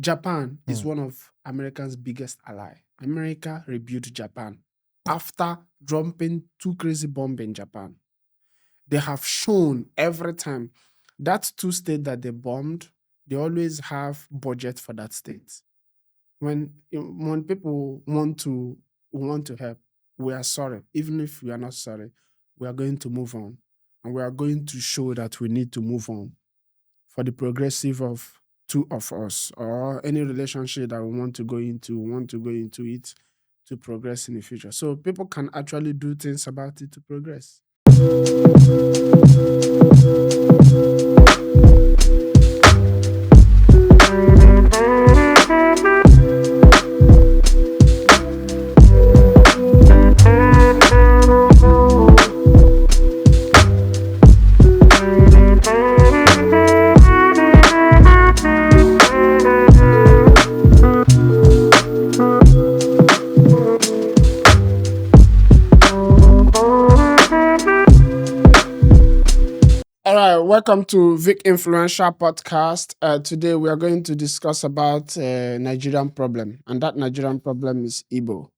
Japan is Mm. one of America's biggest ally. America rebuilt Japan after dropping two crazy bombs in Japan. They have shown every time that two states that they bombed, they always have budget for that state. When people want to help, we are sorry. Even if we are not sorry, we are going to move on, and we are going to show that we need to move on for the progressive of two of us, or any relationship that we want to go into, it to progress in the future. So people can actually do things about it to progress. All right, welcome to Vicinfluential podcast. Today we are going to discuss about Nigerian problem, and that Nigerian problem is Igbo.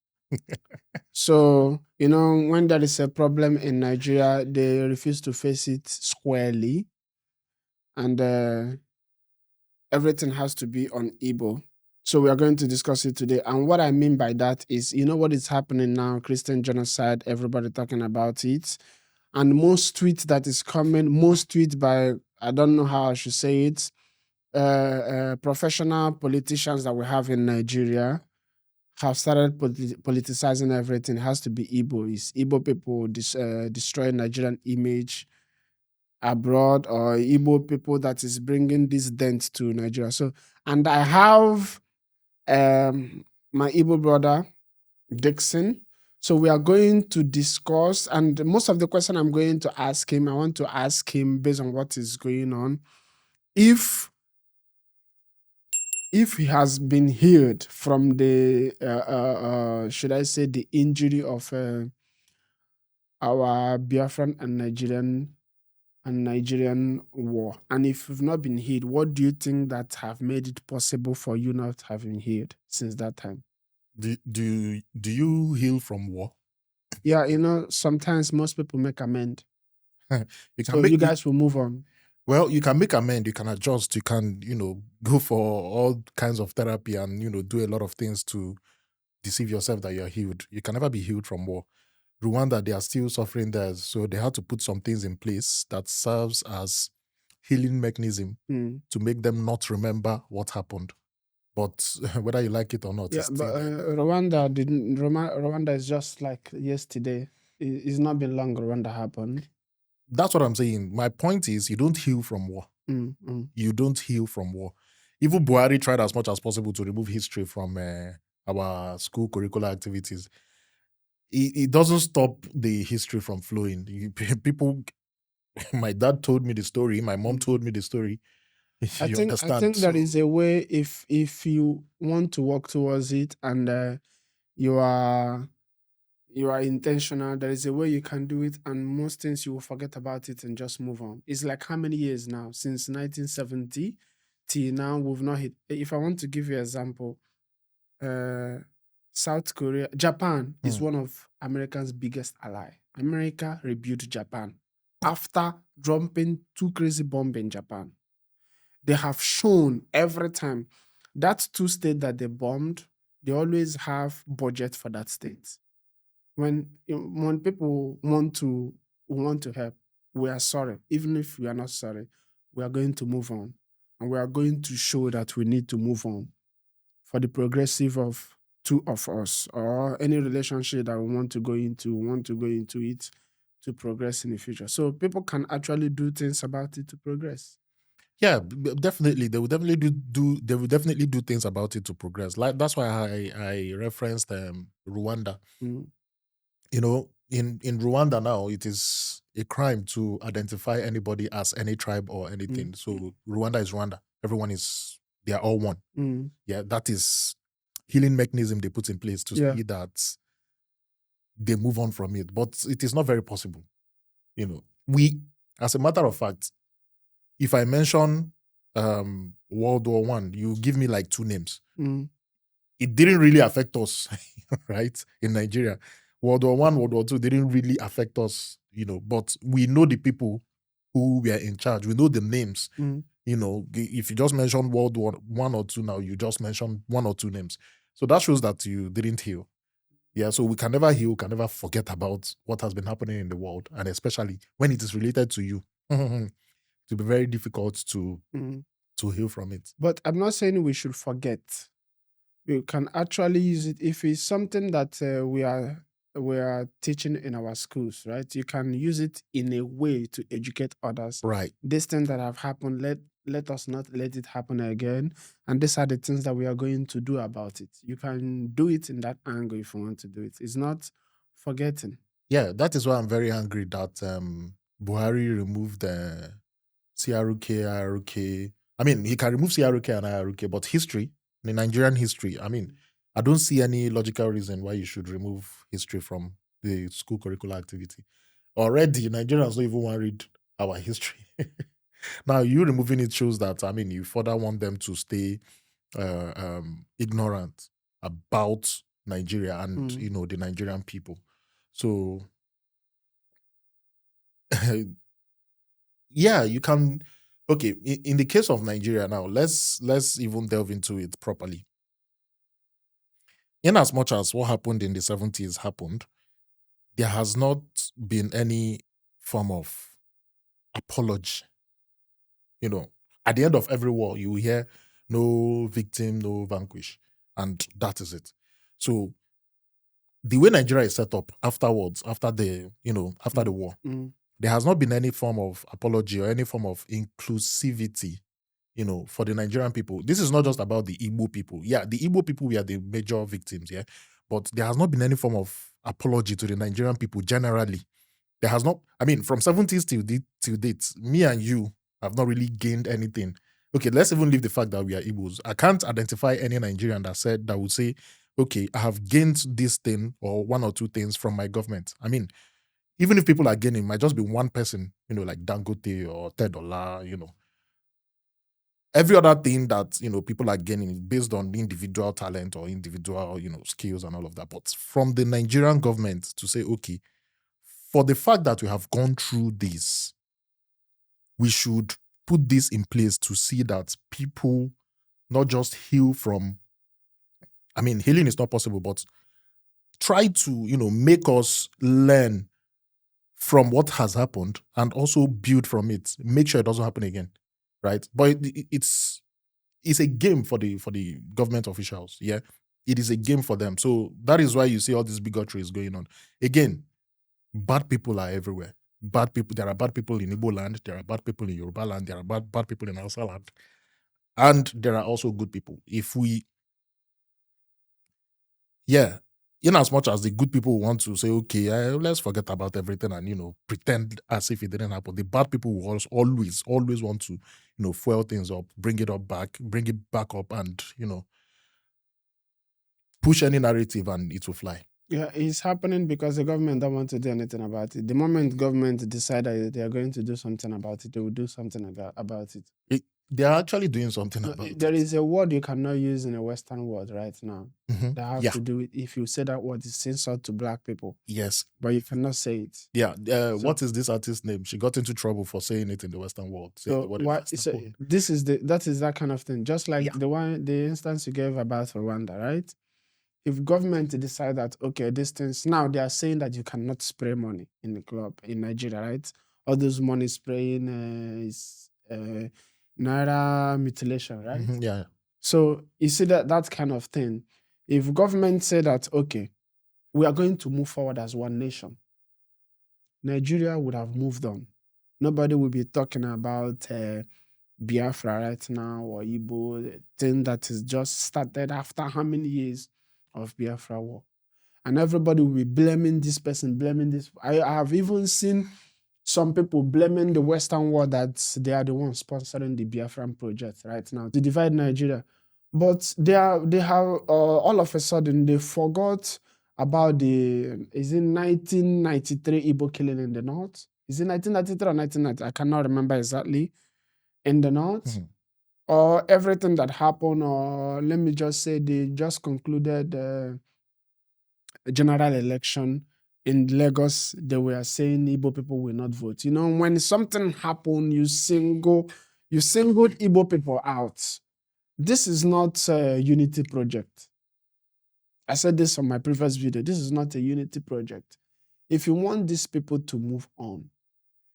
So, when there is a problem in Nigeria, they refuse to face it squarely, and everything has to be on Igbo. So we are going to discuss it today. And what I mean by that is, what is happening now, Christian genocide, everybody talking about it. And most tweets that is coming, most tweets by, I don't know how I should say it, professional politicians that we have in Nigeria have started politicizing everything. It has to be Igbo. It's Igbo people destroying Nigerian image abroad, or Igbo people that is bringing this dent to Nigeria. So, and I have my Igbo brother, Dixon. So we are going to discuss, and most of the question I'm going to ask him, I want to ask him based on what is going on, if he has been healed from the should I say the injury of our Biafran and Nigerian war, and if you've not been healed, what do you think that have made it possible for you not having healed since that time? Do you heal from war? Yeah, sometimes most people make amend. You So can make you guys will move on. well, you can make amend, you can adjust, you can, go for all kinds of therapy and, do a lot of things to deceive yourself that you're healed. You can never be healed from war. Rwanda, they are still suffering there, so they had to put some things in place that serves as healing mechanism to make them not remember what happened. But whether you like it or not, Yeah, it's but still there. Rwanda is just like yesterday. It's not been long Rwanda happened. That's what I'm saying. My point is, you don't heal from war. You don't heal from war. Even Buhari tried as much as possible to remove history from our school curricular activities. It doesn't stop the history from flowing. People, my dad told me the story. My mom told me the story. I You think understand? there is a way, if you want to work towards it, and you are intentional, there is a way you can do it, and most things you will forget about it and just move on. It's like how many years now? Since 1970 till now, we've not hit. If I want to give you an example, South Korea, Japan is one of America's biggest ally. America rebuilt Japan after dropping two crazy bombs in Japan. They have shown every time that two states that they bombed, they always have budget for that state. When people want to help, we are sorry. Even if we are not sorry, we are going to move on, and we are going to show that we need to move on for the progressive of two of us, or any relationship that we want to go into it to progress in the future. So people can actually do things about it to progress. Yeah, definitely. They will definitely they will definitely do things about it to progress. Like that's why I referenced Rwanda. Mm. In Rwanda now, it is a crime to identify anybody as any tribe or anything. So Rwanda is Rwanda. They are all one. Yeah, that is healing mechanism they put in place to see that they move on from it. But it is not very possible. We, as a matter of fact, if I mention World War One. You give me like 2 names. Mm. It didn't really affect us, right? In Nigeria, World War One, World War Two didn't really affect us, but we know the people who were in charge. We know the names. Mm. If you just mention World War One or Two now, you just mention 1 or 2 names. So that shows that you didn't heal. Yeah, so we can never heal, can never forget about what has been happening in the world, and especially when it is related to you. To be very difficult Mm. to heal from it. But I'm not saying we should forget. We can actually use it if it's something that we are teaching in our schools, right? You can use it in a way to educate others. Right. These things that have happened, let us not let it happen again. And these are the things that we are going to do about it. You can do it in that angle if you want to do it. It's not forgetting. Yeah, that is why I'm very angry that Buhari removed CRK, IRK. I mean, he can remove CRK and IRK, but history, the Nigerian history, I mean, I don't see any logical reason why you should remove history from the school curricular activity. Already, Nigerians don't even want to read our history. Now, you removing it shows that, I mean, you further want them to stay ignorant about Nigeria and, the Nigerian people. So, yeah, you can. Okay, in the case of Nigeria now, let's even delve into it properly. In as much as what happened in the 70s happened, there has not been any form of apology. At the end of every war, you hear no victim, no vanquish, and that is it. So the way Nigeria is set up afterwards, after the war, Mm. there has not been any form of apology or any form of inclusivity, for the Nigerian people. This is not just about the Igbo people. Yeah, the Igbo people were the major victims, yeah. But there has not been any form of apology to the Nigerian people generally. There has not, I mean, from 70s till date, me and you have not really gained anything. Okay, let's even leave the fact that we are Igbos. I can't identify any Nigerian that would say, okay, I have gained this thing or 1 or 2 things from my government. I mean, even if people are gaining, it might just be one person, like Dangote or Tedola, Every other thing that, people are gaining is based on individual talent or individual, skills and all of that. But from the Nigerian government to say, okay, for the fact that we have gone through this, we should put this in place to see that people not just heal from, I mean, healing is not possible, but try to, make us learn from what has happened and also build from it. Make sure it doesn't happen again. Right. But it's a game for the government officials. Yeah. It is a game for them. So that is why you see all this bigotry is going on. Again, bad people are everywhere. Bad people. There are bad people in Igbo land. There are bad people in Yoruba land. There are bad people in Hausa land. And there are also good people. In as much as the good people want to say, okay, let's forget about everything and, pretend as if it didn't happen, the bad people will always want to, fuel things up, bring it back up and, push any narrative and it will fly. Yeah, it's happening because the government don't want to do anything about it. The moment government decide that they are going to do something about it, they will do something about it. They are actually doing something about it. There is a word you cannot use in a Western world right now. Mhm. That have Yeah. to do with if you say that word is censored to black people, Yes. but you cannot say it. Yeah. What is this artist's name? She got into trouble for saying it in the Western world. So that is that kind of thing. Just like the instance you gave about Rwanda, right? If government decide that okay, these things now they are saying that you cannot spray money in the club in Nigeria, right? All those money spraying is naira mutilation, right? Mhm, yeah. So you see that kind of thing. If government say that okay, we are going to move forward as one nation, Nigeria would have moved on. Nobody will be talking about Biafra right now or Igbo, the thing that is just started after how many years of Biafra War. And everybody will be blaming this person, blaming this. I have even seen some people blaming the Western world that they are the ones sponsoring the Biafran project right now to divide Nigeria. But they have all of a sudden they forgot about is it 1993 Igbo killing in the north? Is it 1993 or 1990? I cannot remember exactly. In the north, or everything that happened, or let me just say they just concluded a general election in Lagos. They were saying Igbo people will not vote. You know, when something happened, you singled Igbo people out. This is not a unity project. I said this on my previous video. This is not a unity project. If you want these people to move on,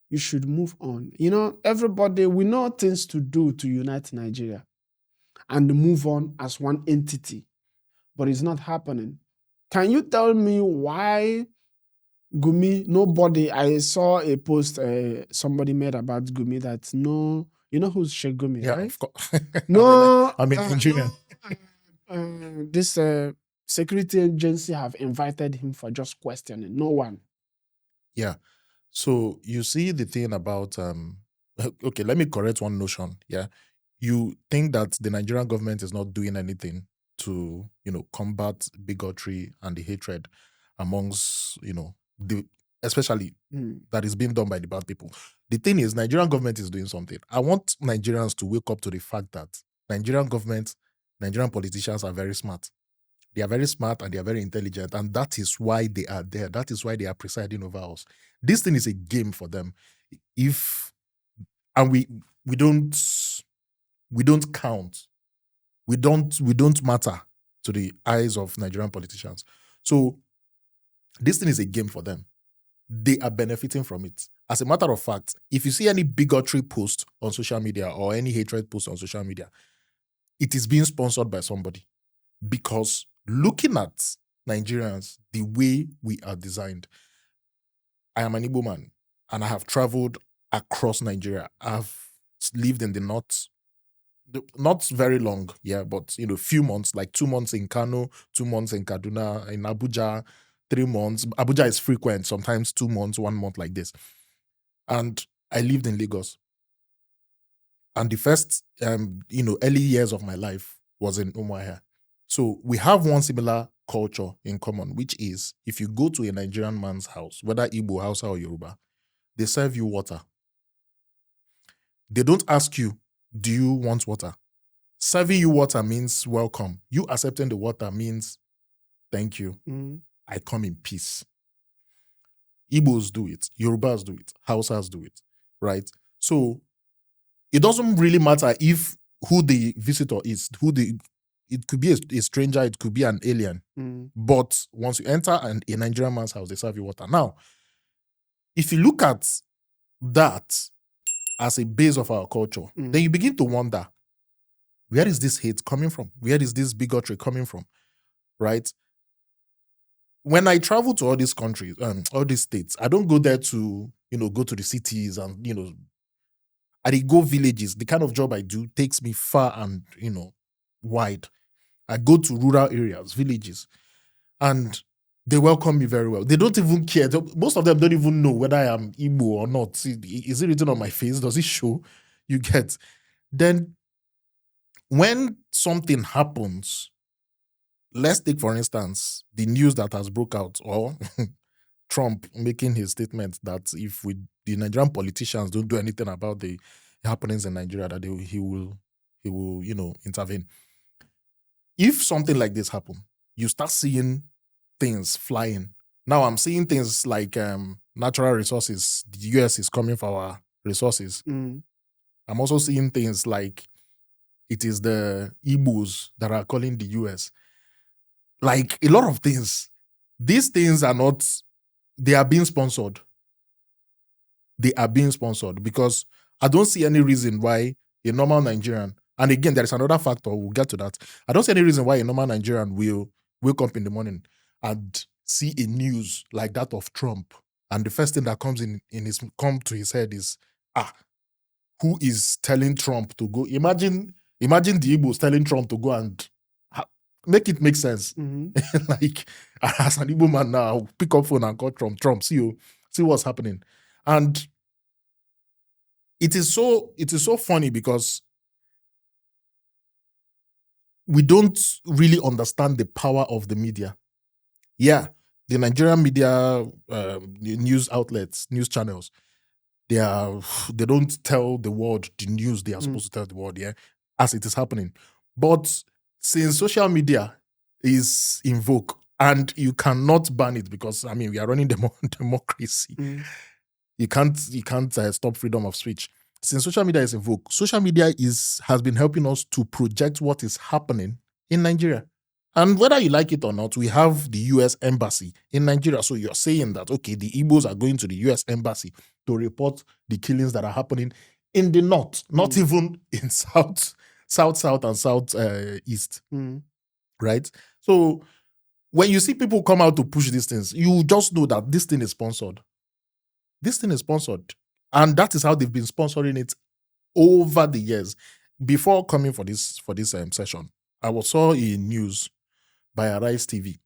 you should move on. You know, everybody, we know things to do to unite Nigeria and move on as one entity, but it's not happening. Can you tell me why Gumi, nobody, I saw a post somebody made about Gumi that no, you know who's Sheikh Gumi, Yeah, right? of course. No, I mean, Nigerian. this security agency have invited him for just questioning. No one. Yeah. So you see the thing about okay, let me correct one notion. Yeah. You think that the Nigerian government is not doing anything to, combat bigotry and the hatred amongst, the especially that is being done by the bad people. The thing is, Nigerian government is doing something. I want Nigerians to wake up to the fact that Nigerian government, Nigerian politicians are very smart. They are very smart and they are very intelligent, and that is why they are there. That is why they are presiding over us. This thing is a game for them. If and we don't count. We don't matter to the eyes of Nigerian politicians. So this thing is a game for them. They are benefiting from it. As a matter of fact, if you see any bigotry post on social media or any hatred post on social media, it is being sponsored by somebody. Because looking at Nigerians, the way we are designed, I am an Igbo man and I have traveled across Nigeria. I've lived in the north, not very long, yeah, but few months, like 2 months in Kano, 2 months in Kaduna, in Abuja, 3 months. Abuja is frequent, sometimes 2 months, 1 month like this. And I lived in Lagos. And the first, early years of my life was in Umuahia. So we have one similar culture in common, which is if you go to a Nigerian man's house, whether Igbo, Hausa, or Yoruba, they serve you water. They don't ask you, do you want water? Serving you water means welcome. You accepting the water means thank you. I come in peace. Igbos do it. Yorubas do it. Hausas do it. Right? So it doesn't really matter if who the visitor is, it could be a stranger, it could be an alien. But once you enter a Nigerian man's house, they serve you water. Now, if you look at that as a base of our culture, then you begin to wonder, where is this hate coming from? Where is this bigotry coming from? Right? When I travel to all these countries, all these states, I don't go there to, go to the cities and, I go villages. The kind of job I do takes me far and, wide. I go to rural areas, villages, and they welcome me very well. They don't even care. Most of them don't even know whether I am Igbo or not. Is it written on my face? Does it show? You get. Then when something happens, let's take, for instance, the news that has broke out, or Trump making his statement that if the Nigerian politicians don't do anything about the happenings in Nigeria, that he will intervene. If something like this happen, you start seeing things flying. Now I'm seeing things like natural resources. The US is coming for our resources. I'm also seeing things like it is the Igbos that are calling the US. Like a lot of things. These things are not, they are being sponsored. They are being sponsored because I don't see any reason why a normal Nigerian, and again, there is another factor, we'll get to that. I don't see any reason why a normal Nigerian will wake up in the morning and see a news like that of Trump. And the first thing that come to his head is, who is telling Trump to go? Imagine the Igbos telling Trump to go and make it make sense. Like, as an Igbo man now, I'll pick up phone and call Trump, see what's happening. And it is so funny because we don't really understand the power of the media. Yeah, the Nigerian media, news outlets, news channels, they don't tell the world the news they are supposed to tell the world. Yeah, as it is happening. But since social media is in vogue and you cannot ban it because we are running democracy. You can't stop freedom of speech. Since social media is in vogue, social media has been helping us to project what is happening in Nigeria. And whether you like it or not, we have the US Embassy in Nigeria. So you're saying that, okay, the Igbos are going to the US Embassy to report the killings that are happening in the north, not even in south, and south east. Right? So when you see people come out to push these things, you just know that this thing is sponsored. This thing is sponsored. And that is how they've been sponsoring it over the years. Before coming for this session, I saw a news by Arise TV.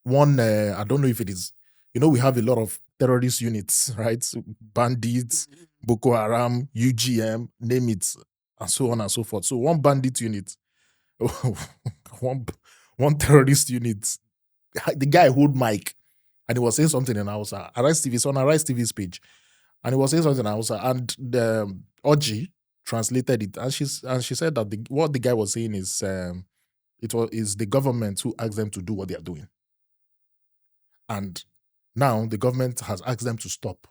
One, I don't know if it is, we have a lot of terrorist units, right? Bandits, Boko Haram, UGM, name it, and so on and so forth. So one bandit unit, one terrorist unit, the guy hold mic and he was saying something in Hausa. Arise TV, it's on Arise TV's page. And he was saying something in Hausa. And the Oji translated it. And she said that what the guy was saying is is the government who asked them to do what they are doing. And now the government has asked them to stop.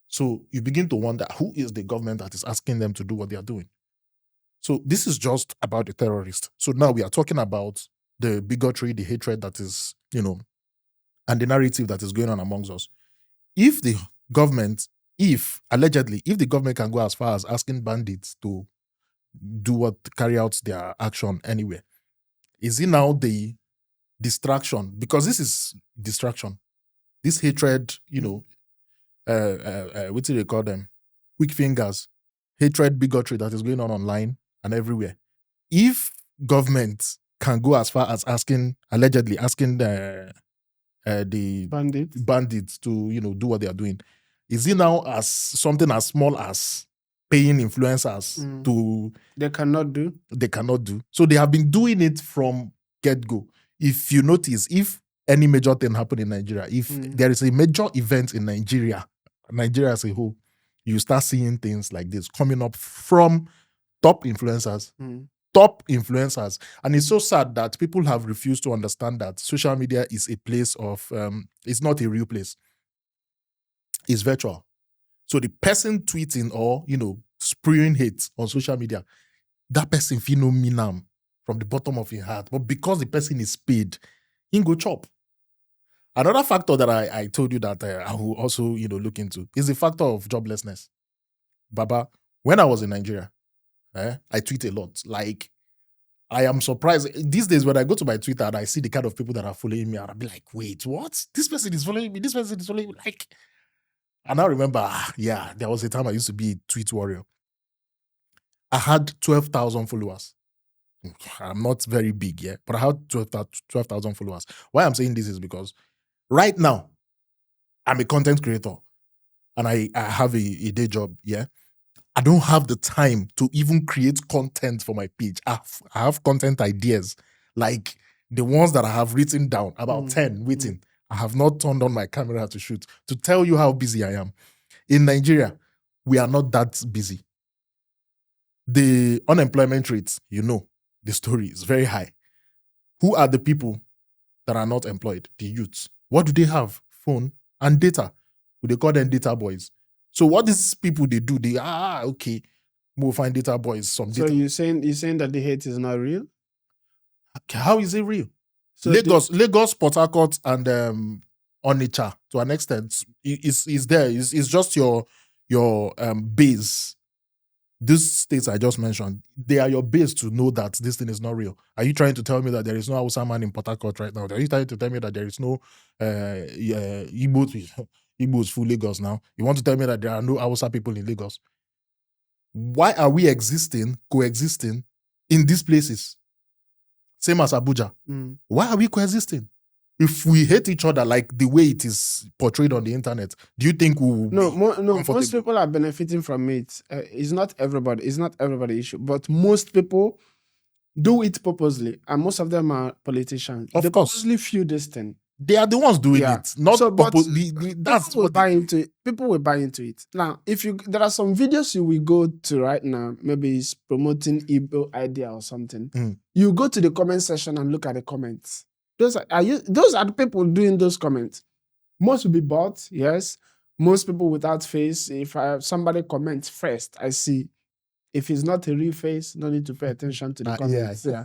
So you begin to wonder, who is the government that is asking them to do what they are doing? So this is just about the terrorists. So now we are talking about the bigotry, the hatred that is, and the narrative that is going on amongst us. If the government, allegedly, if the government can go as far as asking bandits to carry out their action anywhere, is it now the distraction? Because this is distraction. This hatred, what do they call them? Quick fingers, hatred, bigotry that is going on online and everywhere. If government can go as far as allegedly asking the bandits to, do what they are doing, is it now as something as small as paying influencers to... They cannot do. So they have been doing it from get-go. If you notice, if any major thing happen in Nigeria, if there is a major event in Nigeria as a whole, you start seeing things like this coming up from top influencers. And it's so sad that people have refused to understand that social media is a place of, it's not a real place. It's virtual. So the person tweeting or, spewing hate on social media, that person feel me now from the bottom of your heart. But because the person is paid, he go chop. Another factor that I told you that I will also, look into is the factor of joblessness. Baba, when I was in Nigeria, I tweet a lot. Like, I am surprised. These days, when I go to my Twitter and I see the kind of people that are following me, and I'll be like, wait, what? This person is following me. This person is following me. Like, and I remember, there was a time I used to be a tweet warrior. I had 12,000 followers. I'm not very big, but I had 12,000 followers. Why I'm saying this is because right now, I'm a content creator and I have a day job, I don't have the time to even create content for my page. I have content ideas, like the ones that I have written down, about 10 waiting. I have not turned on my camera to shoot, to tell you how busy I am. In Nigeria, we are not that busy. The unemployment rate, the story is very high. Who are the people that are not employed? The youths. What do they have? Phone and data. They call them data boys. So what these people they do, okay, we'll find data boys. So you're saying that the hate is not real? Okay, how is it real? So Lagos, Port Harcourt, and Onitsha to an extent is there. It's just your base. These states I just mentioned, they are your base to know that this thing is not real. Are you trying to tell me that there is no Hausa man in Port Harcourt right now? Are you trying to tell me that there is no Igbo's full Lagos now? You want to tell me that there are no Hausa people in Lagos? Why are we coexisting in these places? Same as Abuja. Why are we coexisting? If we hate each other like the way it is portrayed on the internet, do you think we will most people are benefiting from it. It's not everybody issue, but most people do it purposely, and most of them are politicians. Of they course. purposely feel this thing. They are the ones doing Yeah. it, not So, but that's people will what buy into it. People will buy into it. Now, there are some videos you will go to right now, maybe it's promoting Igbo idea or something. You go to the comment section and look at the comments. Those are the people doing those comments. Most will be bots, yes. Most people without face. If somebody comments first, I see. If it's not a real face, no need to pay attention to the comments. Yeah.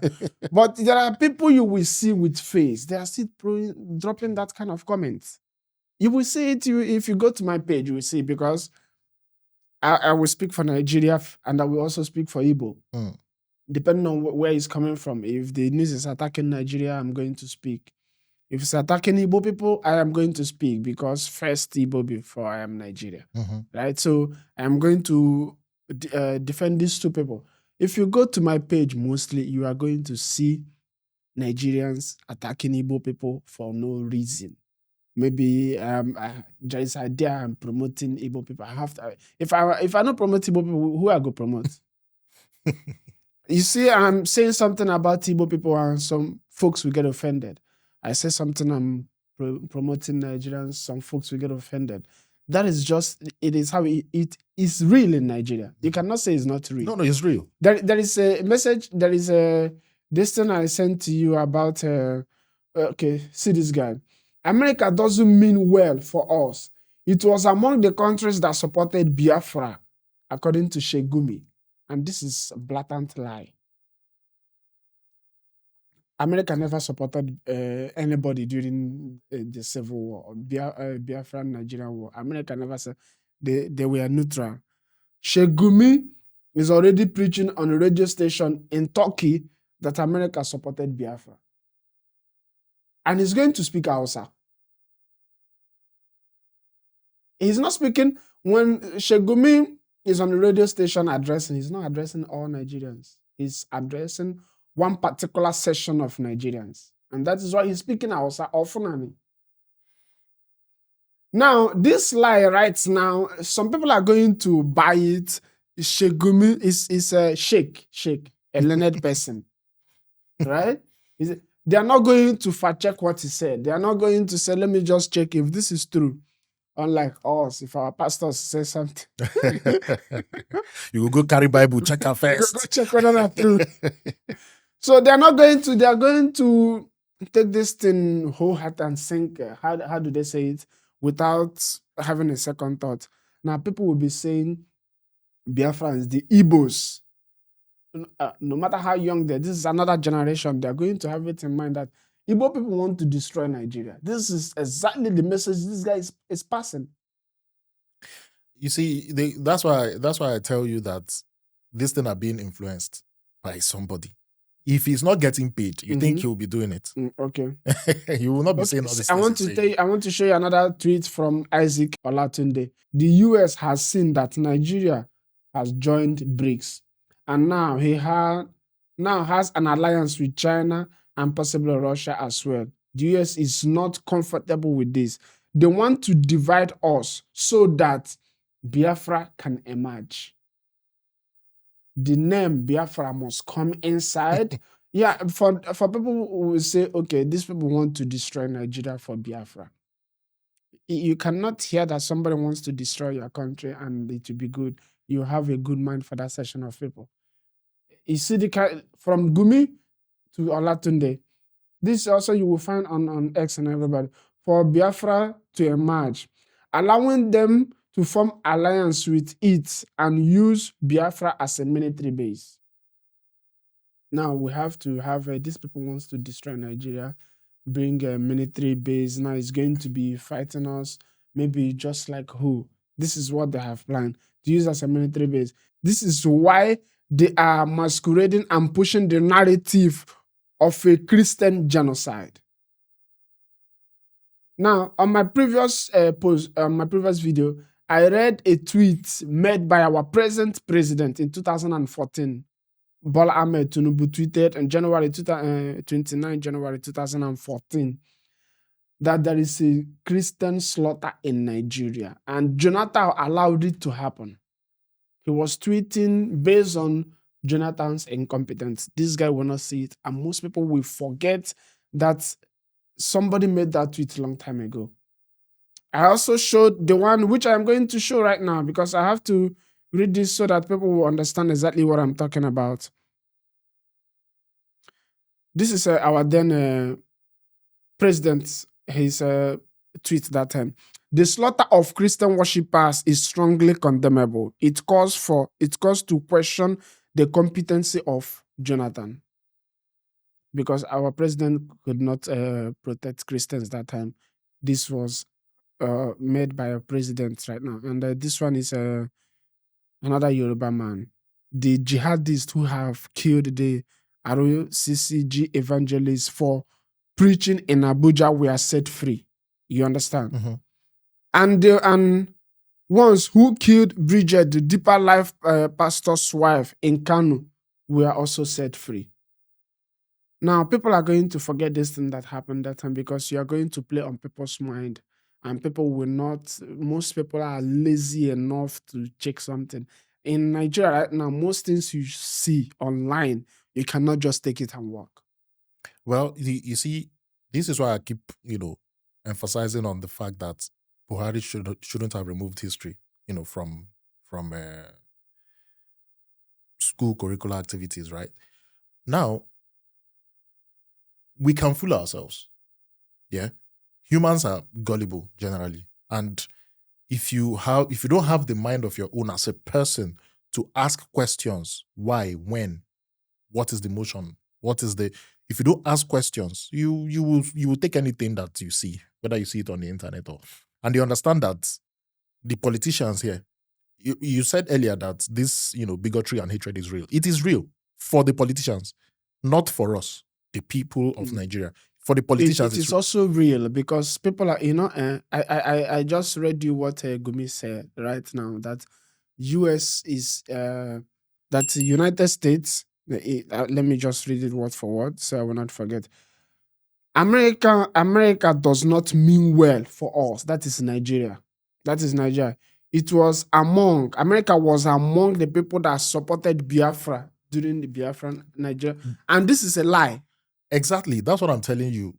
But there are people you will see with face. They are still dropping that kind of comments. You will see it if you go to my page, you will see, because I will speak for Nigeria and I will also speak for Igbo. Depending on where it's coming from. If the news is attacking Nigeria, I'm going to speak. If it's attacking Igbo people, I am going to speak, because first Igbo before I am Nigeria. Right? So I'm going to defend these two people. If you go to my page, mostly you are going to see Nigerians attacking Igbo people for no reason. Maybe just idea I'm promoting Igbo people. I have to. If I don't promote Igbo people, who I go promote? You see, I'm saying something about Igbo people and some folks will get offended. I say something, I'm promoting Nigerians, some folks will get offended. That is just, it is how it is real in Nigeria. You cannot say it's not real. No, it's real. There is a message, there is this thing I sent to you about, okay, see this guy. America doesn't mean well for us. It was among the countries that supported Biafra, according to Shegumi. And this is a blatant lie. America never supported anybody during the Civil War, Biafra Nigerian War. America never said they were neutral. Shegumi is already preaching on a radio station in Turkey that America supported Biafra. And he's going to speak Hausa. He's not speaking, when Shegumi is on the radio station addressing, he's not addressing all Nigerians. He's addressing one particular section of Nigerians. And that is why he's speaking Hausa or Fulani. Now, this lie right now, some people are going to buy it. Shegumi is a sheikh, a learned person, right? They are not going to fact check what he said. They are not going to say, let me just check if this is true. Unlike us, if our pastors say something, you will go carry Bible, check out first. Go check whether that's true. So they are not going to. They are going to take this thing wholehearted and sink. How do they say it without having a second thought? Now people will be saying Biafrans, the Igbos. No matter how young they are, this is another generation. They are going to have it in mind that Igbo people want to destroy Nigeria. This is exactly the message this guy is passing. You see, that's why I tell you that this thing are being influenced by somebody. If he's not getting paid, you think he'll be doing it? Okay. He will not be saying all this. I want to show you another tweet from Isaac Olatunde. The US has seen that Nigeria has joined BRICS, and now has an alliance with China and possibly Russia as well. The US is not comfortable with this. They want to divide us so that Biafra can emerge. The name Biafra must come inside. Yeah, for people who will say, okay, these people want to destroy Nigeria for Biafra. You cannot hear that somebody wants to destroy your country and it will be good. You have a good mind for that section of people. You see from Gumi to Olatunde. This also you will find on X and everybody. For Biafra to emerge, allowing them to form alliance with it and use Biafra as a military base. Now we have to have these people wants to destroy Nigeria, bring a military base. Now it's going to be fighting us, maybe just like who? This is what they have planned to use as a military base. This is why they are masquerading and pushing the narrative of a Christian genocide. Now, on my previous video, I read a tweet made by our present president in 2014. Bola Ahmed Tinubu tweeted on January 29, January 2014, that there is a Christian slaughter in Nigeria, and Jonathan allowed it to happen. He was tweeting based on Jonathan's incompetence. This guy will not see it, and most people will forget that Somebody made that tweet a long time ago. I also showed the one which I'm going to show right now because I have to read this so that people will understand exactly what I'm talking about. This is our then president, his tweet that time. The slaughter of Christian worshippers is strongly condemnable. It calls to question the competency of Jonathan, because our president could not protect Christians that time. This was made by a president right now, and this one is another Yoruba man. The jihadists who have killed the ROCCG evangelists for preaching in Abuja were set free. You understand? Mm-hmm. And ones who killed Bridget, the Deeper Life pastor's wife in Kano, were also set free. Now, people are going to forget this thing that happened that time because you are going to play on people's mind, and people will not. Most people are lazy enough to check something. In Nigeria right now, most things you see online, you cannot just take it and work. Well, you see, this is why I keep, emphasizing on the fact that Buhari shouldn't have removed history, from school curricular activities, right? Now, we can fool ourselves. Yeah. Humans are gullible generally. And if you don't have the mind of your own as a person to ask questions, why, when, what is the motion, if you don't ask questions, you will take anything that you see, whether you see it on the internet and you understand that the politicians here, you said earlier that this, bigotry and hatred is real. It is real for the politicians, not for us, the people of Nigeria. For the politicians, it is also real because people are, I just read you what Gumi said right now, that US is, that the United States, let me just read it word for word so I will not forget. America does not mean well for us. That is Nigeria. America was among the people that supported Biafra during the Biafran Nigeria. And this is a lie. Exactly. That's what I'm telling you.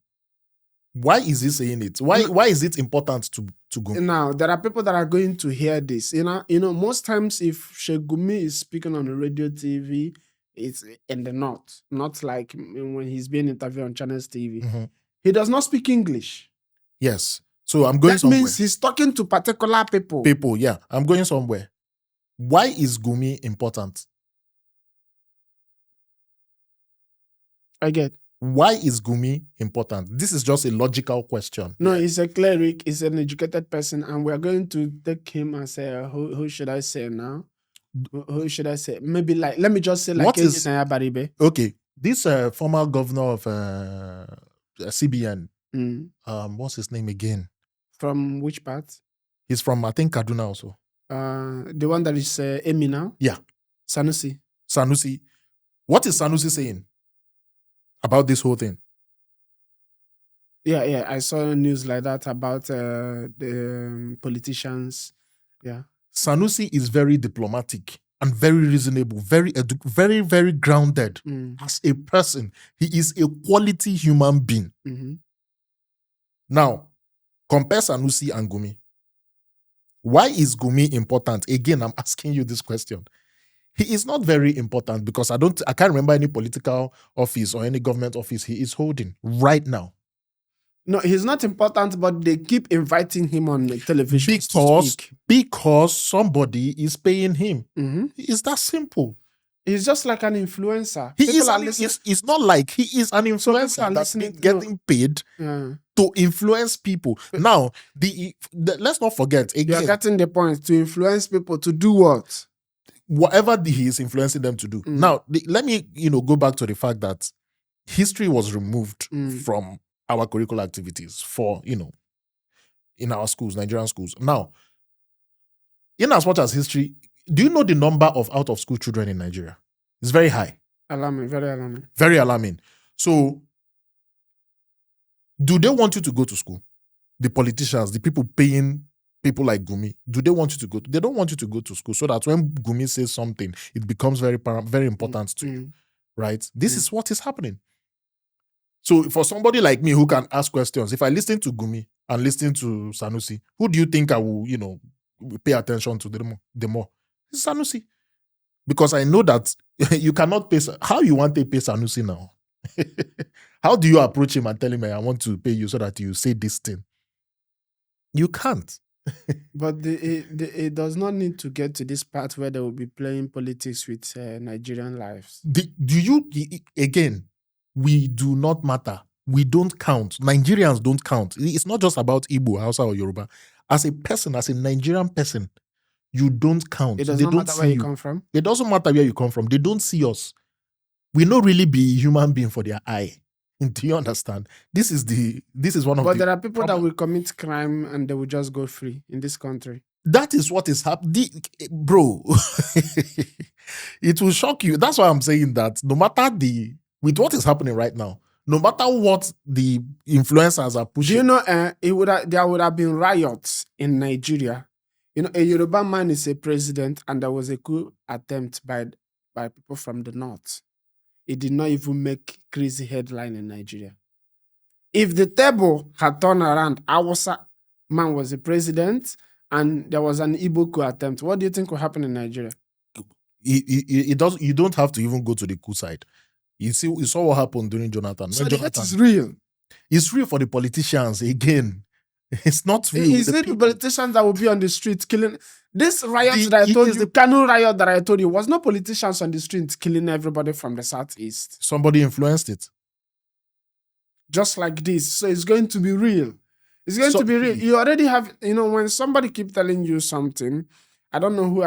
Why is he saying it? Why is it important to go? Now, there are people that are going to hear this. Most times if Shegumi is speaking on the radio, TV, it's in the north. Not like when he's being interviewed on Channels TV. Mm-hmm. He does not speak English. Yes. So I'm going somewhere. That means he's talking to particular people. People, yeah. I'm going somewhere. Why is Gumi important? I get. Why is Gumi important? This is just a logical question. No, he's a cleric. He's an educated person. And we're going to take him and say, who should I say now? Who should I say? Maybe let me just say What is... Baribe. Okay. This former governor of CBN, what's his name again? From which part? He's from, I think, Kaduna also. The one that is Emi now? Yeah. Sanusi. What is Sanusi saying about this whole thing? Yeah. I saw news like that about the politicians. Yeah. Sanusi is very diplomatic and very reasonable, very, very grounded as a person. He is a quality human being. Mm-hmm. Now, compare Sanusi and Gumi. Why is Gumi important? Again, I'm asking you this question. He is not very important because I can't remember any political office or any government office he is holding right now. No, he's not important, but they keep inviting him on television because somebody is paying him. Mm-hmm. It's that simple. He's just like an influencer. It's not like he is an influencer that's getting paid to influence people. Now, let's not forget again. You're getting the point, to influence people to do what? Whatever he is influencing them to do. Now, let me go back to the fact that history was removed from our curricular activities for in our schools, Nigerian schools. Now, in as much as history, do you know the number of out of school children in Nigeria? It's very high. Alarming, very alarming. Very alarming. So, do they want you to go to school? The politicians, the people paying people like Gumi, do they want you to go? They don't want you to go to school so that when Gumi says something, it becomes very important to you, right? This is what is happening. So for somebody like me who can ask questions, if I listen to Gumi and listen to Sanusi, who do you think I will, pay attention to the more? It's Sanusi. Because I know that you cannot pay. How you want to pay Sanusi now? How do you approach him and tell him, I want to pay you so that you say this thing? You can't. But it does not need to get to this part where they will be playing politics with Nigerian lives. Again, we do not matter. We don't count. Nigerians don't count. It's not just about Igbo, Hausa, or Yoruba. As a person, as a Nigerian person, you don't count. It does not matter where you come from. It doesn't matter where you come from. They don't see us. We don't really be human being for their eye. Do you understand? This is one of But the there are people that will commit crime and they will just go free in this country. That is what is happening, bro. It will shock you. That's why I'm saying that no matter with what is happening right now, no matter what the influencers are pushing. Do you know there would have been riots in Nigeria? You know, a Yoruba man is a president and there was a coup attempt by people from the north. It did not even make crazy headline in Nigeria. If the table had turned around, Awasa man was the president and there was an Igbo coup attempt, what do you think will happen in Nigeria? You don't have to even go to the coup side. You saw what happened during Jonathan. So that is real. It's real for the politicians again. It's not real. Is it the politicians that will be on the street killing? This riot that I told you, the Kanu riot that I told you, was not politicians on the street killing everybody from the southeast. Somebody influenced it. Just like this. So it's going to be real. It's going to be real. You already have, when somebody keep telling you something, I don't know who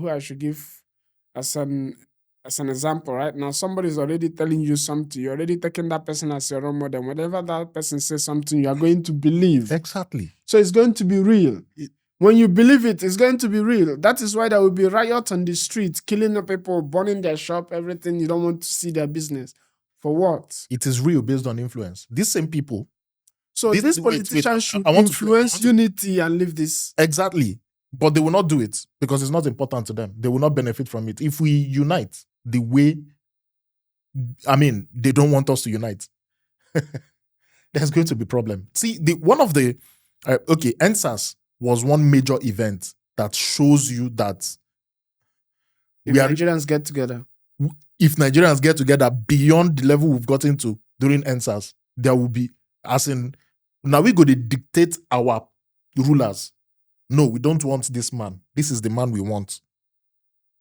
I should give as an example right now. Somebody's already telling you something. You're already taking that person as your role model. Whenever that person says something, you are going to believe. Exactly. So it's going to be real. When you believe it, it's going to be real. That is why there will be riots on the streets, killing the people, burning their shop, everything. You don't want to see their business. For what? It is real based on influence. These same people. So these politicians should influence unity and leave this. Exactly. But they will not do it because it's not important to them. They will not benefit from it. If we unite the way, they don't want us to unite. There's going to be a problem. See, NSAS was one major event that shows you that if Nigerians get together. If Nigerians get together beyond the level we've gotten to during NSAS, there will be, now we go to dictate our rulers. No, we don't want this man. This is the man we want.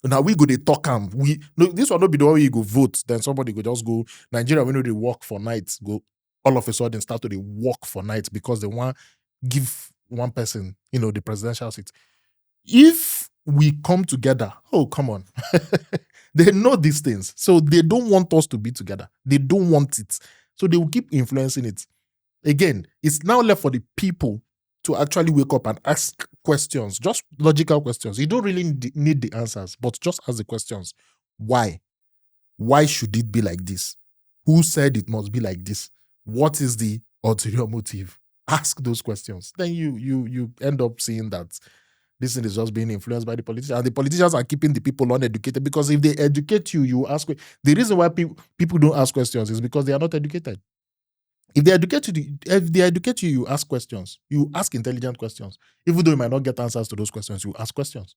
Now we go to talk him. This will not be the way you go vote. Then somebody go just go, Nigeria, we know they work for nights, go all of a sudden start to they work for nights because they want give one person, the presidential seat. If we come together, oh, come on. They know these things. So they don't want us to be together. They don't want it. So they will keep influencing it. Again, it's now left for the people to actually wake up and ask questions, just logical questions. You don't really need the answers, but just ask the questions. Why? Why should it be like this? Who said it must be like this? What is the ulterior motive? Ask those questions. Then you end up seeing that this thing is just being influenced by the politicians. And the politicians are keeping the people uneducated because if they educate you, you ask. The reason why people don't ask questions is because they are not educated. If they educate you, you ask questions. You ask intelligent questions. Even though you might not get answers to those questions, you ask questions.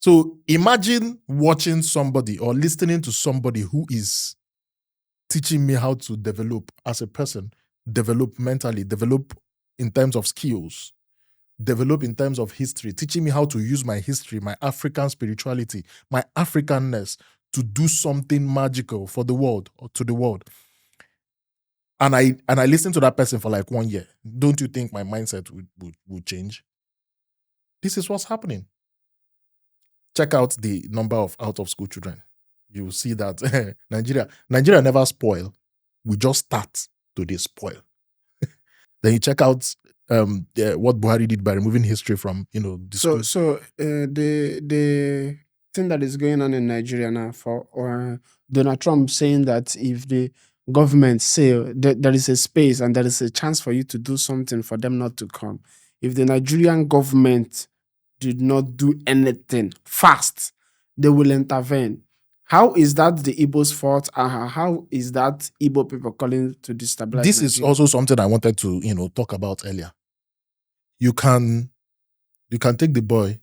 So imagine watching somebody or listening to somebody who is teaching me how to develop as a person, develop mentally, develop in terms of skills, develop in terms of history, teaching me how to use my history, my African spirituality, my Africanness to do something magical for the world or to the world. And I listened to that person for like 1 year. Don't you think my mindset would change? This is what's happening. Check out the number of out-of-school children. You will see that Nigeria never spoil. We just start to spoil. Then you check out what Buhari did by removing history from the school. So the thing that is going on in Nigeria now for Donald Trump saying that if the government say that there is a space and there is a chance for you to do something for them not to come. If the Nigerian government did not do anything fast, they will intervene. How is that the Igbo's fault? How is that Igbo people calling to destabilize This is Nigeria? also something I wanted to, talk about earlier. You can take the boy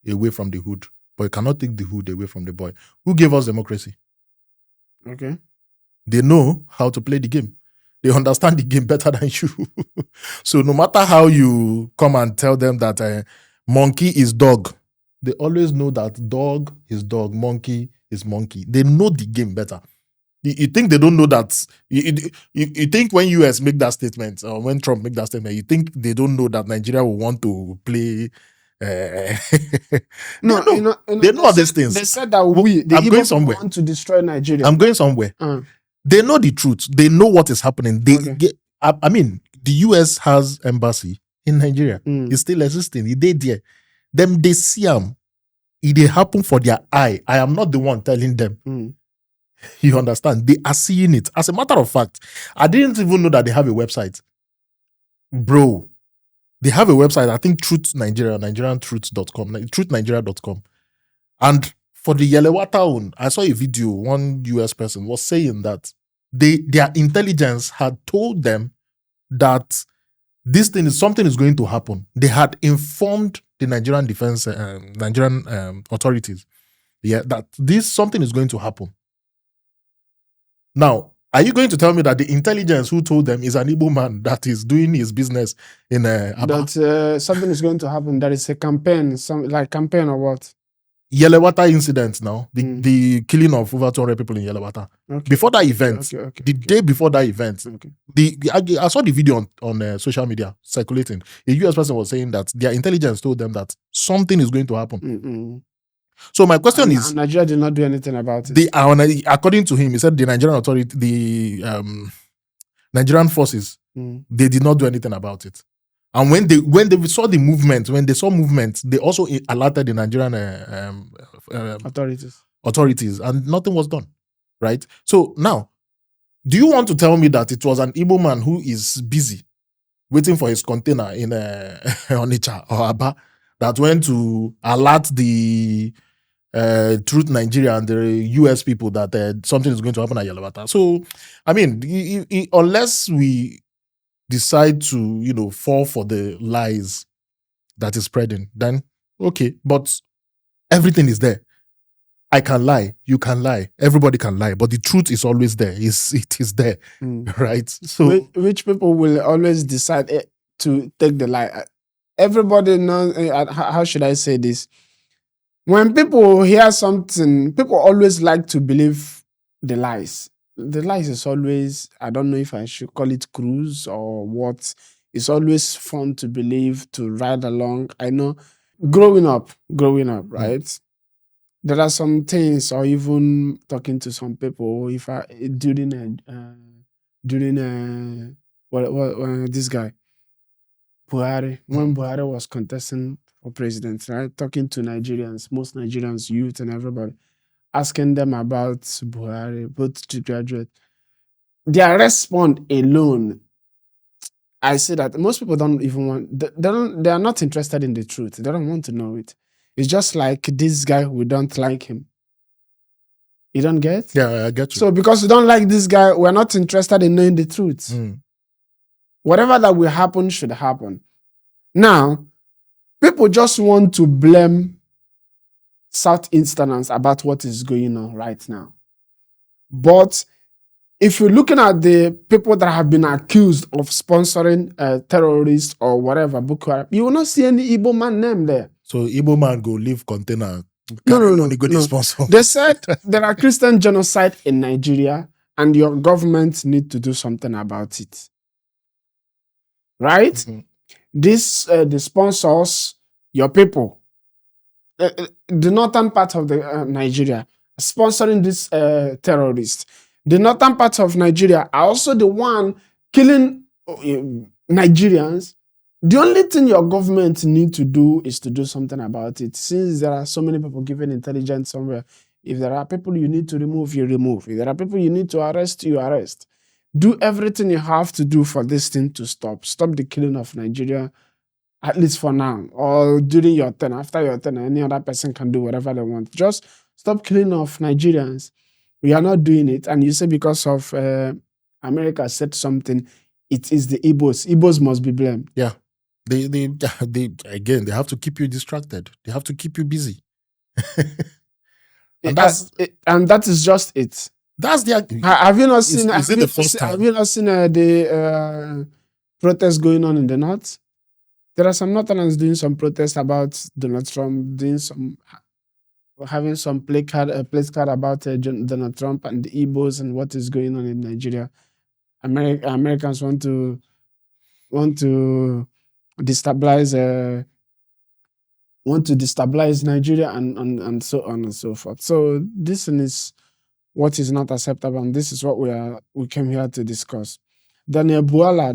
away from the hood, but you cannot take the hood away from the boy. Who gave us democracy? Okay. They know how to play the game. They understand the game better than you. So no matter how you come and tell them that monkey is dog, they always know that dog is dog, monkey is monkey. They know the game better. You think they don't know that? You think when US make that statement, or when Trump make that statement, you think they don't know that Nigeria will want to play? No, they know all these things. They said that I'm the going Igbo somewhere. want to destroy Nigeria. I'm going somewhere. They know the truth. They know what is happening. I mean, the US has embassy in Nigeria. It's still existing. It did there. Them they see them. It they happen for their eye. I am not the one telling them. You understand? They are seeing it. As a matter of fact, I didn't even know that they have a website. Bro, they have a website. I think Truth Nigeria, NigerianTruth.com, TruthNigeria.com. And for the Yelewata one, I saw a video. One US person was saying that their intelligence had told them that something is going to happen. They had informed the Nigerian defense, Nigerian authorities, that something is going to happen. Now, are you going to tell me that the intelligence who told them is an Igbo man that is doing his business in Aba? That something is going to happen. That is a campaign, campaign or what? Yelewata incident now, the killing of over 200 people in Yelewata. Okay. Before that event, day before that event, I saw the video on social media circulating. A US person was saying that their intelligence told them that something is going to happen. So my question is, Nigeria did not do anything about it. According to him, he said the Nigerian authority, the Nigerian forces, they did not do anything about it. And when they saw the movement, they also alerted the Nigerian authorities, and nothing was done. Right? So now, do you want to tell me that it was an Igbo man who is busy waiting for his container in Onitsha or Aba that went to alert the Truth Nigeria and the US people that something is going to happen at Yelewata? So, I mean, unless we decide to, fall for the lies that is spreading, then okay, but everything is there. I can lie, you can lie, everybody can lie, but the truth is always there. It is there, right? So, which people will always decide to take the lie? Everybody knows. How should I say this? When people hear something, people always like to believe the lies. The lies is always, I don't know if I should call it cruise or what. It's always fun to believe, to ride along. I know growing up, right? There are some things, or even talking to some people, if I during this guy Buhari, when Buhari was contesting for president, right? Talking to Nigerians, most Nigerians, youth and everybody, asking them about Buhari, both to graduate. Their response alone, I say that most people don't even want, they are not interested in the truth. They don't want to know it. It's just like this guy, we don't like him. You don't get? Yeah, I get you. So because we don't like this guy, we're not interested in knowing the truth. Whatever that will happen should happen. Now, people just want to blame Southeasterners about what is going on right now. But if you're looking at the people that have been accused of sponsoring terrorists or whatever, Boko Haram, you will not see any Igbo man name there. So Igbo man go leave container. No. They said there are Christian genocide in Nigeria and your government need to do something about it. Right? This, the sponsors, your people, the northern part of the Nigeria, sponsoring this terrorists. The northern part of Nigeria are also the one killing Nigerians. The only thing your government need to do is to do something about it. Since there are so many people giving intelligence somewhere, if there are people you need to remove, you remove. If there are people you need to arrest, you arrest. Do everything you have to do for this thing to stop. Stop the killing of Nigeria, at least for now. Or during your turn, after your turn, any other person can do whatever they want. Just stop killing off Nigerians. We are not doing it. And you say because of America said something, it is the Igbos. Igbos must be blamed. Yeah. They again, they have to keep you distracted. They have to keep you busy. And and that is just it. That's the. Have you not seen? Is it the first time? Have you not seen the protests going on in the north? There are some Northerners doing some protests about Donald Trump, having some place card about Donald Trump and the Igbos and what is going on in Nigeria. Americans want to destabilize Nigeria and so on and so forth. So this is what is not acceptable, and this is what we came here to discuss. Daniel Buala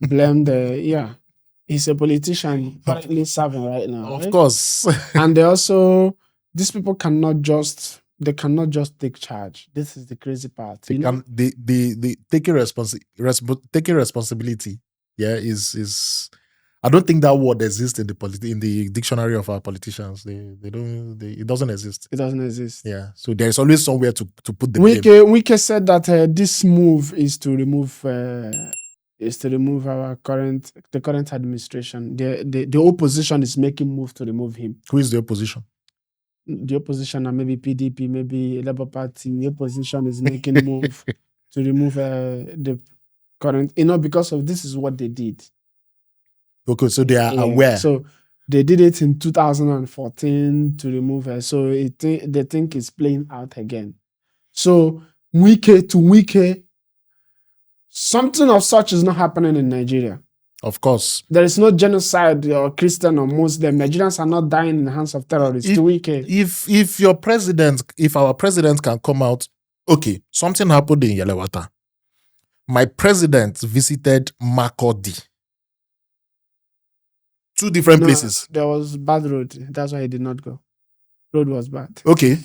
blamed he's a politician currently serving right now. Of right? course. And they also, these people cannot just take charge. This is the crazy part. They taking responsibility. Yeah, is I don't think that word exists in the dictionary of our politicians. It doesn't exist. It doesn't exist. Yeah. So there's always somewhere to put the blame. Wike said that this move is to remove the current administration. The opposition is making move to remove him. Who is the opposition? The opposition are maybe PDP, maybe Labour Party. The opposition is making move to remove the current, because of this is what they did. Okay, so they are aware. So they did it in 2014 to remove her. So they think it's playing out again. So Wike, something of such is not happening in Nigeria. Of course. There is no genocide or Christian or Muslim. Nigerians are not dying in the hands of terrorists. If our president can come out, okay, something happened in Yelewata. My president visited Makurdi. 2 different places. There was bad road. That's why he did not go. Road was bad. Okay.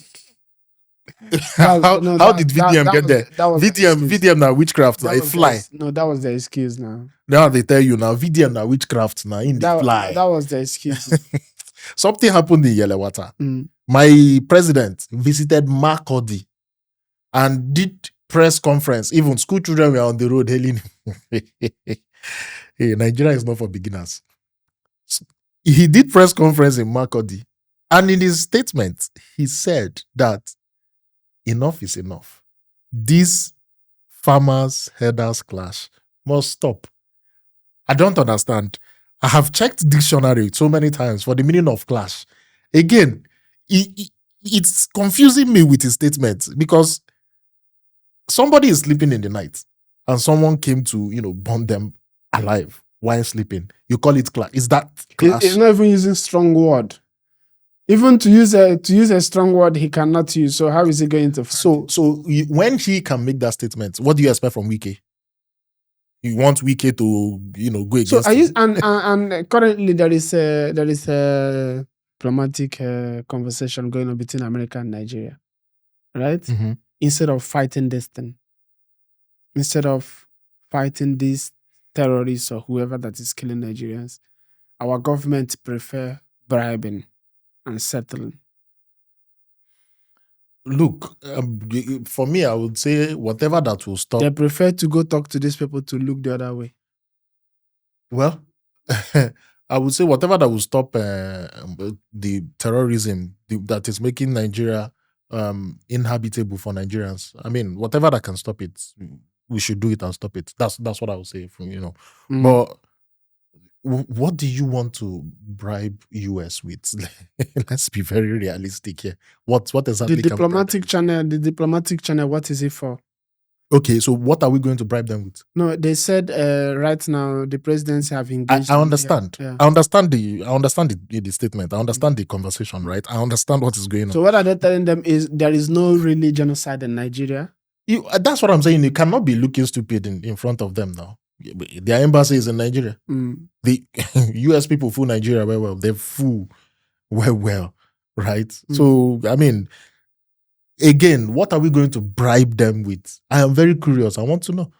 How did VDM get there? VDM now witchcraft, like fly. That was the excuse now. Now they tell you now VDM now witchcraft now in the fly. That was the excuse. Something happened in Yelewata. My president visited Makurdi and did press conference. Even school children were on the road hailing. Hey, Nigeria is not for beginners. He did press conference in Makurdi, and in his statement, he said that enough is enough. This farmers-herders clash must stop. I don't understand. I have checked dictionary so many times for the meaning of clash. Again, it's confusing me with his statement because somebody is sleeping in the night and someone came to, burn them alive while sleeping. You call it clash. Is that clash? It's not even using strong word. Even to use a strong word, he cannot use. So how is he going to? So when he can make that statement, what do you expect from Wike? You want Wike to, go against? So and currently there is a diplomatic conversation going on between America and Nigeria, right? Mm-hmm. Instead of fighting this thing, instead of fighting these terrorists or whoever that is killing Nigerians, our government prefer bribing and settling. Look, for me, I would say whatever that will stop. They prefer to go talk to these people to look the other way. Well, I would say whatever that will stop the terrorism that is making Nigeria inhabitable for Nigerians. I mean, whatever that can stop it, we should do it and stop it. That's what I would say. But what do you want to bribe US with? Let's be very realistic here. What exactly? The diplomatic channel. What is it for? Okay, so what are we going to bribe them with? No, they said right now the presidency have engaged. I understand. Yeah. I understand the statement. I understand the conversation, right? I understand what is going on. So what are they telling them is there is no really genocide in Nigeria? That's what I'm saying. You cannot be looking stupid in front of them now. Their embassy is in Nigeria. The US people fool Nigeria well. They fool well, right? So, I mean, again, what are we going to bribe them with? I am very curious. I want to know.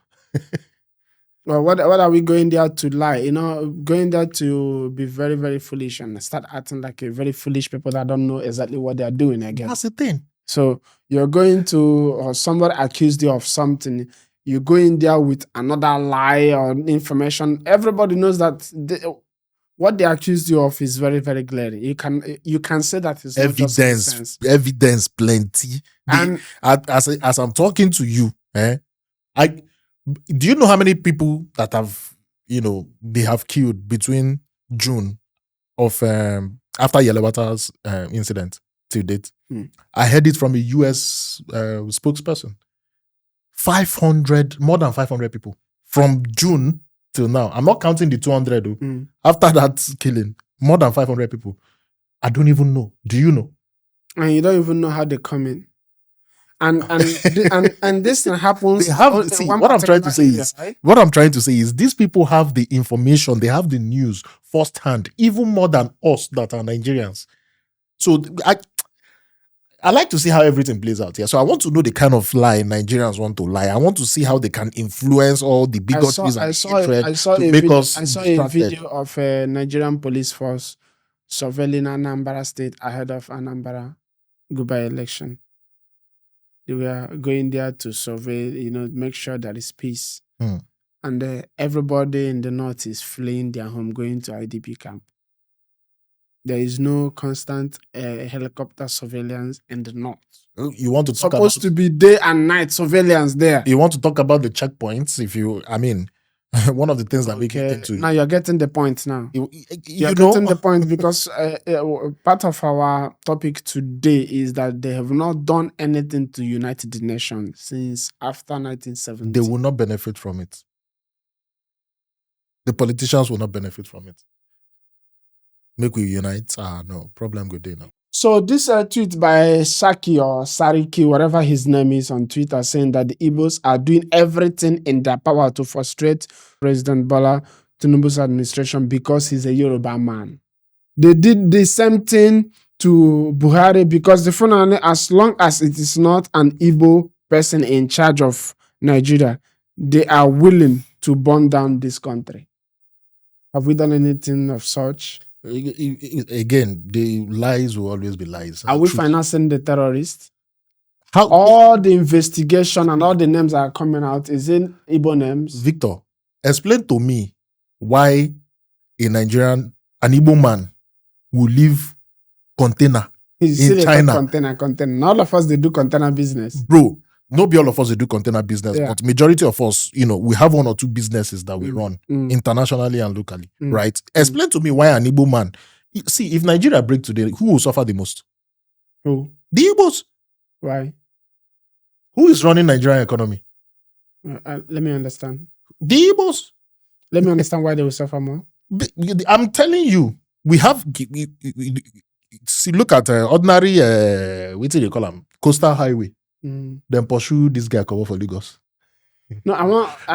Well, what are we going there to lie? You know, going there to be very, very foolish and start acting like a very foolish people that don't know exactly what they are doing again. That's the thing. So you're going to, or somebody accused you of something, you go in there with another lie or information. Everybody knows that what they accused you of is very, very glaring. You can say that it's not just nonsense. Evidence plenty. And as I'm talking to you, do you know how many people that have, they have killed between June of after Yelawata's incident to date? I heard it from a US spokesperson. 500, more than 500 people from June till now. I'm not counting the 200. After that killing, more than 500 people. I don't even know. Do you know? And you don't even know how they come in. And this thing happens. They have, what I'm trying to say is, right? What I'm trying to say is, these people have the information, they have the news firsthand, even more than us that are Nigerians. So I like to see how everything plays out here. So I want to know the kind of lie Nigerians want to lie. I want to see how they can influence all the bigotries and hatred to make us distracted. I saw a video of a Nigerian police force surveilling Anambra State ahead of Anambra Guba election. They were going there to survey, make sure there is peace. And everybody in the north is fleeing their home, going to IDP camp. There is no constant helicopter surveillance in the north. You want to talk supposed to be day and night surveillance there. You want to talk about the checkpoints? One of the things that we get into. Now you're getting the point now. You're getting the point because part of our topic today is that they have not done anything to unite the nation since after 1970. They will not benefit from it. The politicians will not benefit from it. Make we unite. No, problem good day now. So this tweet by Saki or Sariki, whatever his name is on Twitter, saying that the Igbos are doing everything in their power to frustrate President Bola Tinubu's administration because he's a Yoruba man. They did the same thing to Buhari because the Fulani, as long as it is not an Igbo person in charge of Nigeria, they are willing to burn down this country. Have we done anything of such? Again, the lies will always be lies. Are we financing the terrorists? How all the investigation and all the names are coming out is in Igbo names? Victor, explain to me why an Igbo man will leave container in China. Container. All of us, they do container business. Bro, not be all of us they do container business, but majority of us, we have one or two businesses that we run internationally and locally, right? Explain to me why an Igbo man. See, if Nigeria break today, who will suffer the most? Who? The Igbos. Why? Who is running Nigerian economy? Let me understand. The Igbos. Let me understand why they will suffer more. I'm telling you, we have. See, look at ordinary. What do they call them? Coastal highway. Then pursue this guy cover for Lagos. No, I want to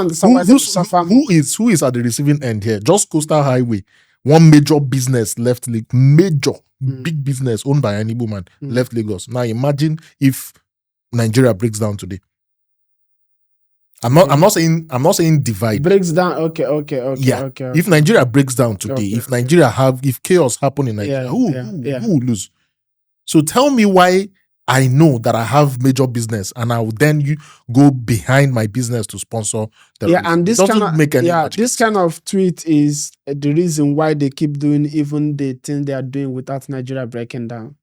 understand why they will suffer. Who is at the receiving end here? Just coastal highway. One major business left, big business owned by an Igbo man left Lagos. Now imagine if Nigeria breaks down today. I'm not saying divide. Breaks down. Okay. If Nigeria breaks down today, if chaos happen in Nigeria, who will lose? So tell me why I know that I have major business and I will then go behind my business to sponsor the and this this kind of tweet is the reason why they keep doing even the thing they are doing without Nigeria breaking down.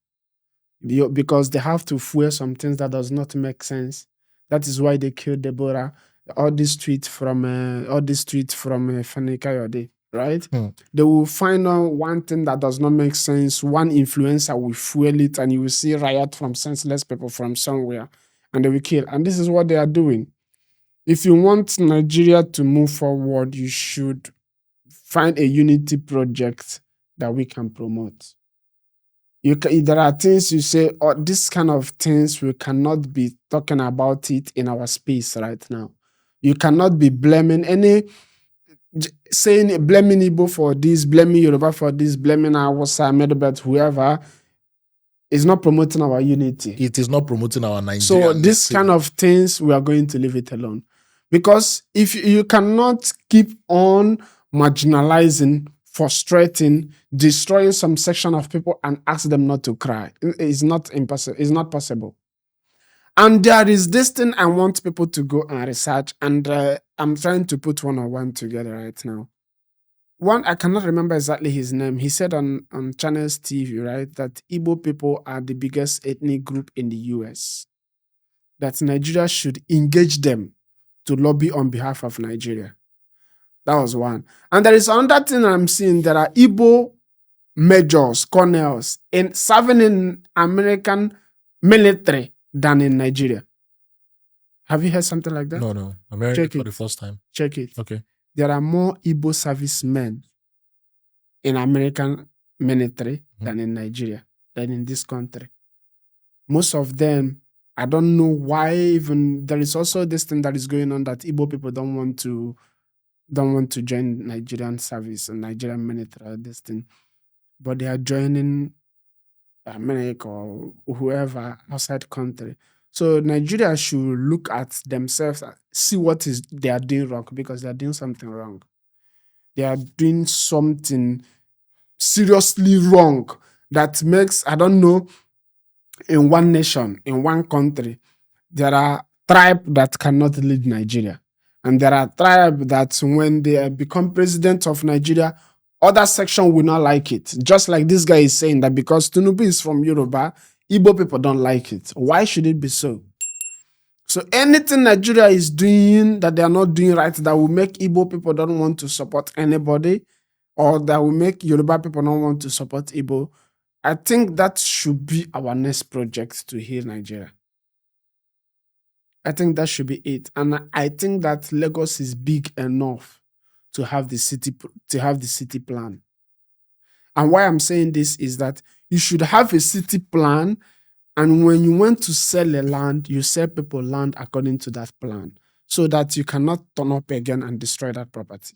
Because they have to fuel some things that does not make sense. That is why they killed Deborah. All this tweet from Fani Kayode, right? They will find out one thing that does not make sense. One influencer will fuel it, and you will see riot from senseless people from somewhere, and they will kill. And this is what they are doing. If you want Nigeria to move forward, you should find a unity project that we can promote. There are things you say, this kind of things, we cannot be talking about it in our space right now. You cannot be blaming blaming Igbo for this, blaming Yoruba for this, blaming Hausa, Medobet, whoever, is not promoting our unity. It is not promoting our Nigeria. So this kind of things, we are going to leave it alone. Because if you cannot keep on marginalizing, frustrating, destroying some section of people and ask them not to cry, it's not impossible. It's not possible. And there is this thing I want people to go and research, and I'm trying to put one on one together right now. One, I cannot remember exactly his name. He said on Channels TV, right, that Igbo people are the biggest ethnic group in the US. That Nigeria should engage them to lobby on behalf of Nigeria. That was one. And there is another thing I'm seeing. There are Igbo majors, colonels, serving in American military than in Nigeria. Have you heard something like that? No. America Check for it. the first time. Check it. Okay. There are more Igbo servicemen in American military than in Nigeria, than in this country. Most of them, I don't know why. Even there is also this thing that is going on that Igbo people don't want to join Nigerian service and Nigerian military. This thing, but they are joining America or whoever outside country. So Nigeria should look at themselves, see what is they are doing wrong, because they are doing something wrong. They are doing something seriously wrong that makes, I don't know, in one nation, in one country, there are tribes that cannot lead Nigeria. And there are tribes that when they become president of Nigeria, other section will not like it. Just like this guy is saying that because Tinubu is from Yoruba, Igbo people don't like it. Why should it be so? So anything Nigeria is doing that they are not doing right, that will make Igbo people don't want to support anybody, or that will make Yoruba people not want to support Igbo, I think that should be our next project to heal Nigeria. I think that should be it. And I think that Lagos is big enough to have the city plan. And why I'm saying this is that you should have a city plan, and when you want to sell a land, you sell people land according to that plan, so that you cannot turn up again and destroy that property.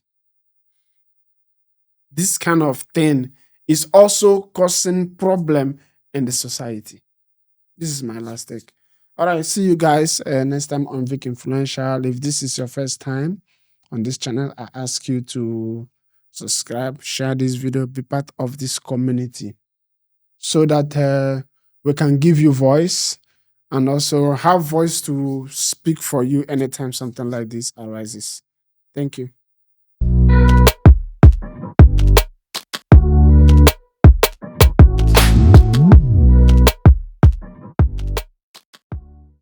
This kind of thing is also causing problem in the society. This is my last take. All right, see you guys next time on Vicinfluential. If this is your first time on this channel, I ask you to subscribe, share this video, be part of this community, so that we can give you voice and also have voice to speak for you anytime something like this arises. Thank you.